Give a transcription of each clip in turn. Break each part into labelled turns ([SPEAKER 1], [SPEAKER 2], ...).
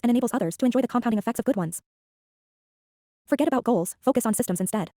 [SPEAKER 1] and enables others to enjoy the compounding effects of good ones. Forget about goals, focus on systems instead.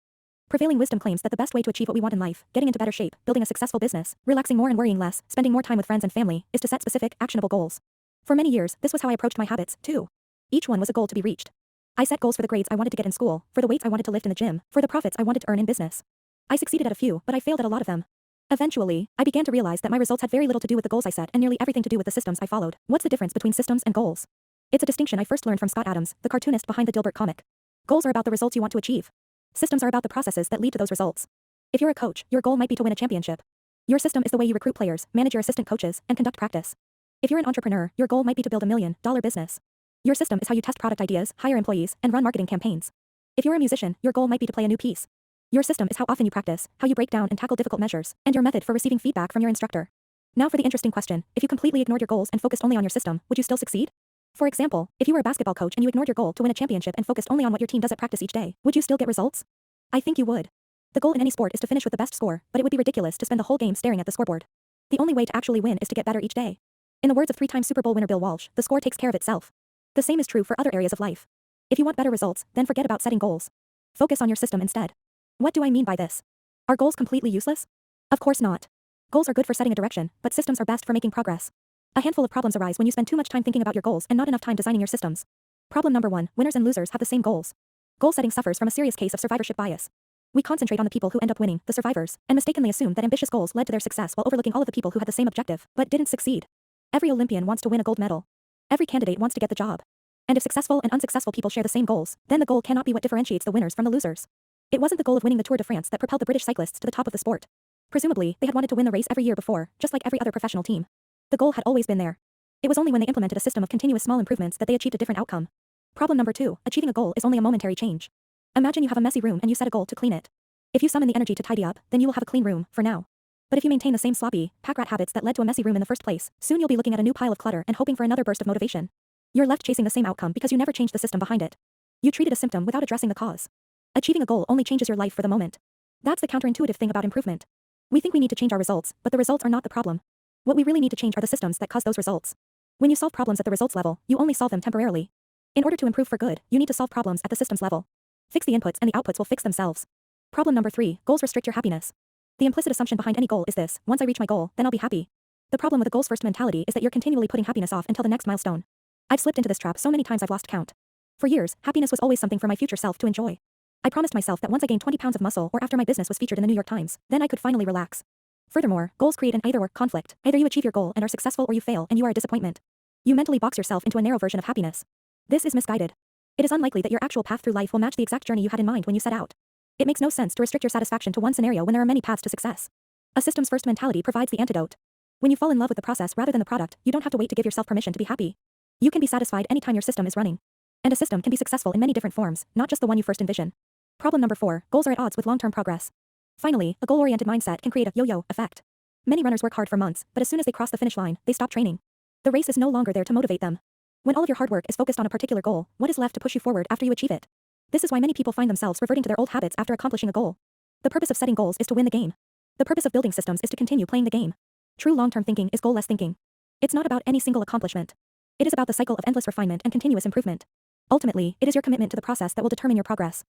[SPEAKER 1] Prevailing wisdom claims that the best way to achieve what we want in life, getting into better shape, building a successful business, relaxing more and worrying less, spending more time with friends and family, is to set specific, actionable goals. For many years, this was how I approached my habits, too. Each one was a goal to be reached. I set goals for the grades I wanted to get in school, for the weights I wanted to lift in the gym, for the profits I wanted to earn in business. I succeeded at a few, but I failed at a lot of them. Eventually, I began to realize that my results had very little to do with the goals I set and nearly everything to do with the systems I followed. What's the difference between systems and goals? It's a distinction I first learned from Scott Adams, the cartoonist behind the Dilbert comic. Goals are about the results you want to achieve. Systems are about the processes that lead to those results. If you're a coach, your goal might be to win a championship. Your system is the way you recruit players, manage your assistant coaches, and conduct practice. If you're an entrepreneur, your goal might be to build $1 million business. Your system is how you test product ideas, hire employees, and run marketing campaigns. If you're a musician, your goal might be to play a new piece. Your system is how often you practice, how you break down and tackle difficult measures, and your method for receiving feedback from your instructor. Now for the interesting question, if you completely ignored your goals and focused only on your system, would you still succeed? For example, if you were a basketball coach and you ignored your goal to win a championship and focused only on what your team does at practice each day, would you still get results? I think you would. The goal in any sport is to finish with the best score, but it would be ridiculous to spend the whole game staring at the scoreboard. The only way to actually win is to get better each day. In the words of three-time Super Bowl winner Bill Walsh, the score takes care of itself. The same is true for other areas of life. If you want better results, then forget about setting goals. Focus on your system instead. What do I mean by this? Are goals completely useless? Of course not. Goals are good for setting a direction, but systems are best for making progress. A handful of problems arise when you spend too much time thinking about your goals and not enough time designing your systems. Problem number 1, winners and losers have the same goals. Goal setting suffers from a serious case of survivorship bias. We concentrate on the people who end up winning, the survivors, and mistakenly assume that ambitious goals led to their success while overlooking all of the people who had the same objective, but didn't succeed. Every Olympian wants to win a gold medal. Every candidate wants to get the job. And if successful and unsuccessful people share the same goals, then the goal cannot be what differentiates the winners from the losers. It wasn't the goal of winning the Tour de France that propelled the British cyclists to the top of the sport. Presumably, they had wanted to win the race every year before, just like every other professional team. The goal had always been there. It was only when they implemented a system of continuous small improvements that they achieved a different outcome. Problem number 2, achieving a goal is only a momentary change. Imagine you have a messy room and you set a goal to clean it. If you summon the energy to tidy up, then you will have a clean room, for now. But if you maintain the same sloppy, pack-rat habits that led to a messy room in the first place, soon you'll be looking at a new pile of clutter and hoping for another burst of motivation. You're left chasing the same outcome because you never changed the system behind it. You treated a symptom without addressing the cause. Achieving a goal only changes your life for the moment. That's the counterintuitive thing about improvement. We think we need to change our results, but the results are not the problem. What we really need to change are the systems that cause those results. When you solve problems at the results level, you only solve them temporarily. In order to improve for good, you need to solve problems at the systems level. Fix the inputs and the outputs will fix themselves. Problem number 3, goals restrict your happiness. The implicit assumption behind any goal is this: once I reach my goal, then I'll be happy. The problem with a goals-first mentality is that you're continually putting happiness off until the next milestone. I've slipped into this trap so many times I've lost count. For years, happiness was always something for my future self to enjoy. I promised myself that once I gained 20 pounds of muscle or after my business was featured in the New York Times, then I could finally relax. Furthermore, goals create an either-or conflict. Either you achieve your goal and are successful or you fail and you are a disappointment. You mentally box yourself into a narrow version of happiness. This is misguided. It is unlikely that your actual path through life will match the exact journey you had in mind when you set out. It makes no sense to restrict your satisfaction to one scenario when there are many paths to success. A systems-first mentality provides the antidote. When you fall in love with the process rather than the product, you don't have to wait to give yourself permission to be happy. You can be satisfied anytime your system is running. And a system can be successful in many different forms, not just the one you first envision. Problem number 4, goals are at odds with long-term progress. Finally, a goal-oriented mindset can create a yo-yo effect. Many runners work hard for months, but as soon as they cross the finish line, they stop training. The race is no longer there to motivate them. When all of your hard work is focused on a particular goal, what is left to push you forward after you achieve it? This is why many people find themselves reverting to their old habits after accomplishing a goal. The purpose of setting goals is to win the game. The purpose of building systems is to continue playing the game. True long-term thinking is goal-less thinking. It's not about any single accomplishment. It is about the cycle of endless refinement and continuous improvement. Ultimately, it is your commitment to the process that will determine your progress.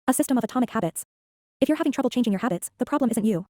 [SPEAKER 1] A system of atomic habits. If you're having trouble changing your habits, the problem isn't you.